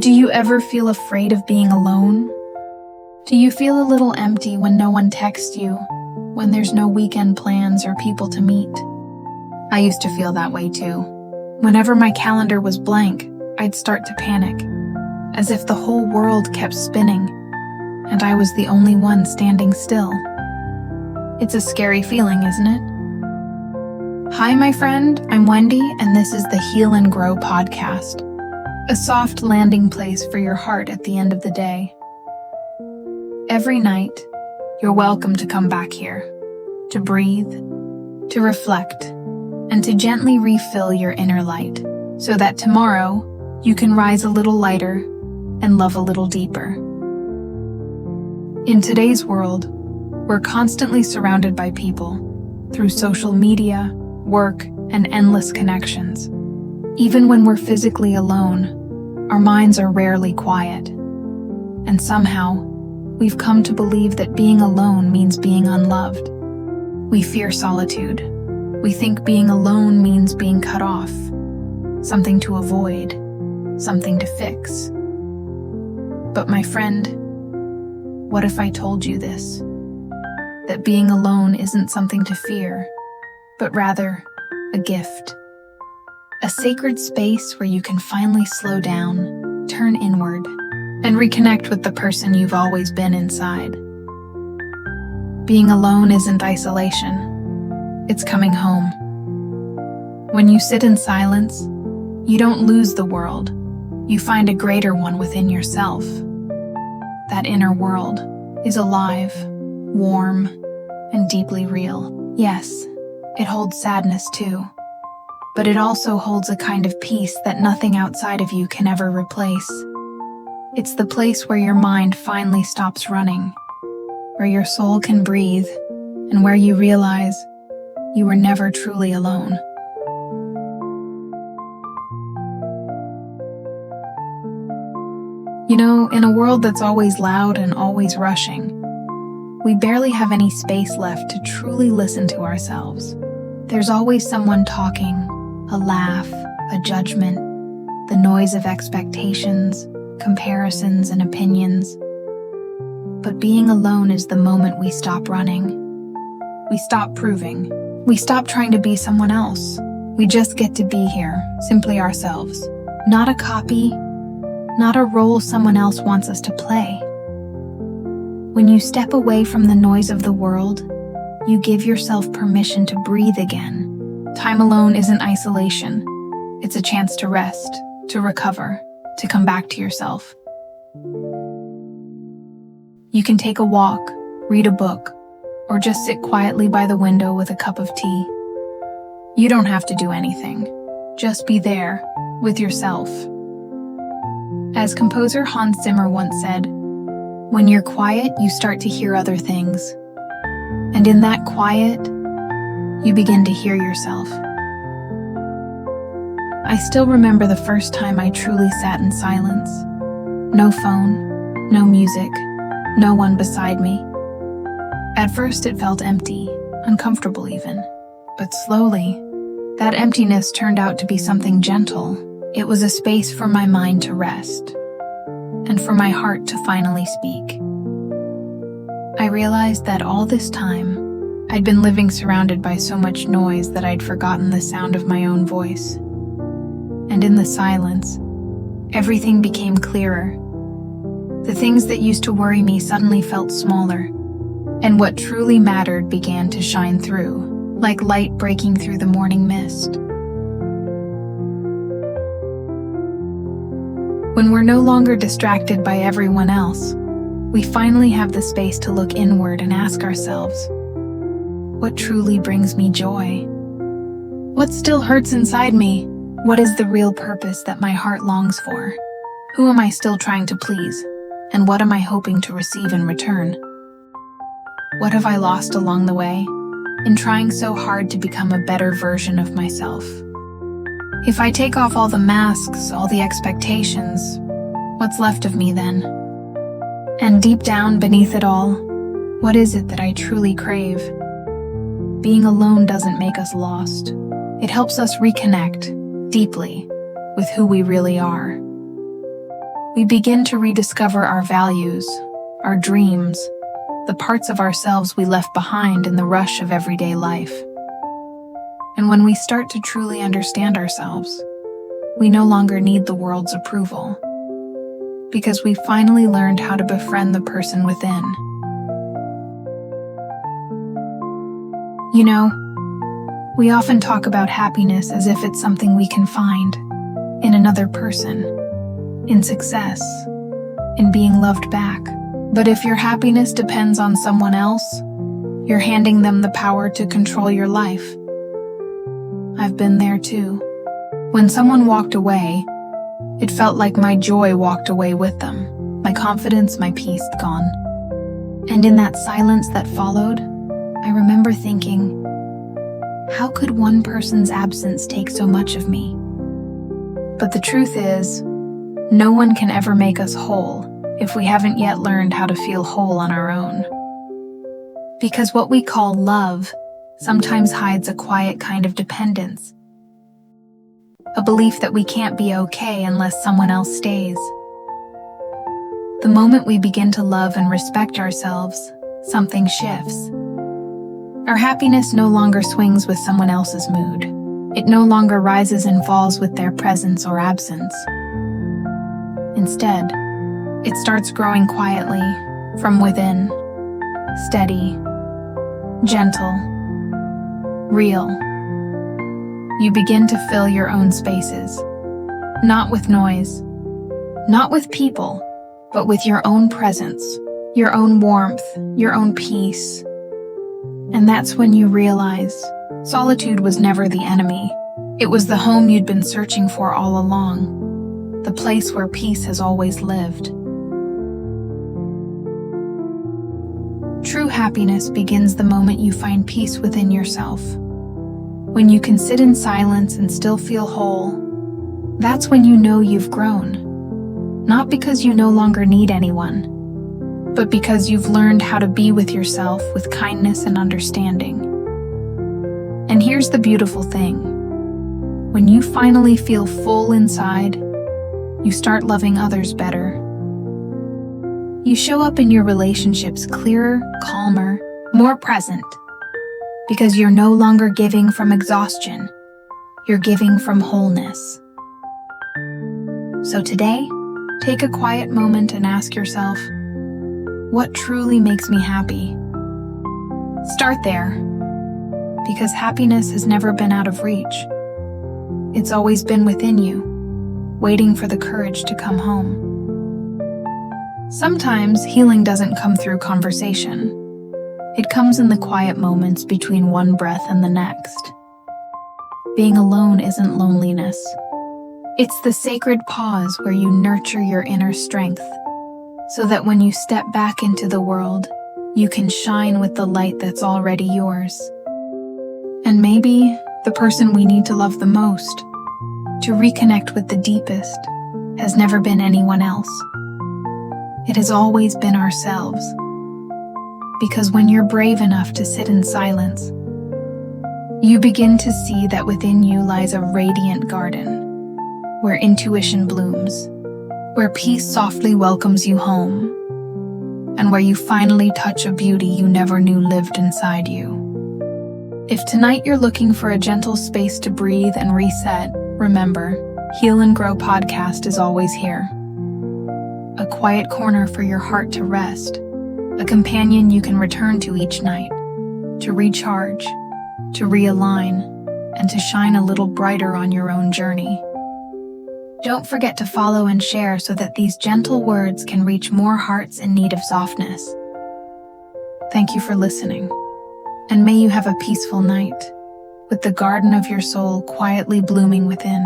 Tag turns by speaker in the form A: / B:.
A: Do you ever feel afraid of being alone? Do you feel a little empty when no one texts you, when there's no weekend plans or people to meet? I used to feel that way too. Whenever my calendar was blank, I'd start to panic, as if the whole world kept spinning, and I was the only one standing still. It's a scary feeling, isn't it? Hi, my friend, I'm Wendy, and this is the Heal and Grow podcast, a soft landing place for your heart at the end of the day. Every night, you're welcome to come back here, to breathe, to reflect, and to gently refill your inner light, so that tomorrow you can rise a little lighter and love a little deeper. In today's world, we're constantly surrounded by people through social media, work, and endless connections. Even when we're physically alone, our minds are rarely quiet. And somehow, we've come to believe that being alone means being unloved. We fear solitude. We think being alone means being cut off, something to avoid, something to fix. But my friend, what if I told you this? That being alone isn't something to fear, but rather a gift. A sacred space where you can finally slow down, turn inward, and reconnect with the person you've always been inside. Being alone isn't isolation. It's coming home. When you sit in silence, you don't lose the world. You find a greater one within yourself. That inner world is alive, warm, and deeply real. Yes, it holds sadness too, but it also holds a kind of peace that nothing outside of you can ever replace. It's the place where your mind finally stops running, where your soul can breathe, and where you realize you were never truly alone. You know, in a world that's always loud and always rushing, we barely have any space left to truly listen to ourselves. There's always someone talking, a laugh, a judgment, the noise of expectations, comparisons, and opinions. But being alone is the moment we stop running. We stop proving. We stop trying to be someone else. We just get to be here, simply ourselves. Not a copy, not a role someone else wants us to play. When you step away from the noise of the world, you give yourself permission to breathe again. Time alone isn't isolation. It's a chance to rest, to recover, to come back to yourself. You can take a walk, read a book, or just sit quietly by the window with a cup of tea. You don't have to do anything. Just be there, with yourself. As composer Hans Zimmer once said, when you're quiet, you start to hear other things. And in that quiet, you begin to hear yourself. I still remember the first time I truly sat in silence. No phone, no music, no one beside me. At first it felt empty, uncomfortable even. But slowly, that emptiness turned out to be something gentle. It was a space for my mind to rest, and for my heart to finally speak. I realized that all this time, I'd been living surrounded by so much noise that I'd forgotten the sound of my own voice. And in the silence, everything became clearer. The things that used to worry me suddenly felt smaller, and what truly mattered began to shine through, like light breaking through the morning mist. When we're no longer distracted by everyone else, we finally have the space to look inward and ask ourselves, what truly brings me joy? What still hurts inside me? What is the real purpose that my heart longs for? Who am I still trying to please? And what am I hoping to receive in return? What have I lost along the way in trying so hard to become a better version of myself? If I take off all the masks, all the expectations, what's left of me then? And deep down beneath it all, what is it that I truly crave? Being alone doesn't make us lost. It helps us reconnect deeply with who we really are. We begin to rediscover our values, our dreams, the parts of ourselves we left behind in the rush of everyday life. And when we start to truly understand ourselves, we no longer need the world's approval, because we finally learned how to befriend the person within. You know, we often talk about happiness as if it's something we can find in another person, in success, in being loved back. But if your happiness depends on someone else, you're handing them the power to control your life. I've been there too. When someone walked away, it felt like my joy walked away with them, my confidence, my peace gone. And in that silence that followed, I remember thinking, how could one person's absence take so much of me? But the truth is, no one can ever make us whole if we haven't yet learned how to feel whole on our own. Because what we call love sometimes hides a quiet kind of dependence, a belief that we can't be okay unless someone else stays. The moment we begin to love and respect ourselves, something shifts. Our happiness no longer swings with someone else's mood. It no longer rises and falls with their presence or absence. Instead, it starts growing quietly, from within, steady, gentle, real. You begin to fill your own spaces, not with noise, not with people, but with your own presence, your own warmth, your own peace. And that's when you realize solitude was never the enemy. It was the home you'd been searching for all along, the place where peace has always lived. True happiness begins the moment you find peace within yourself. When you can sit in silence and still feel whole, that's when you know you've grown. Not because you no longer need anyone, but because you've learned how to be with yourself with kindness and understanding. And here's the beautiful thing. When you finally feel full inside, you start loving others better. You show up in your relationships clearer, calmer, more present, because you're no longer giving from exhaustion, you're giving from wholeness. So today, take a quiet moment and ask yourself, what truly makes me happy? Start there, because happiness has never been out of reach. It's always been within you, waiting for the courage to come home. Sometimes healing doesn't come through conversation. It comes in the quiet moments between one breath and the next. Being alone isn't loneliness. It's the sacred pause where you nurture your inner strength, so that when you step back into the world, you can shine with the light that's already yours. And maybe the person we need to love the most, to reconnect with the deepest, has never been anyone else. It has always been ourselves. Because when you're brave enough to sit in silence, you begin to see that within you lies a radiant garden, where intuition blooms, where peace softly welcomes you home, and where you finally touch a beauty you never knew lived inside you. If tonight you're looking for a gentle space to breathe and reset, remember, Heal and Grow podcast is always here. A quiet corner for your heart to rest, a companion you can return to each night, to recharge, to realign, and to shine a little brighter on your own journey. Don't forget to follow and share so that these gentle words can reach more hearts in need of softness. Thank you for listening, and may you have a peaceful night, with the garden of your soul quietly blooming within.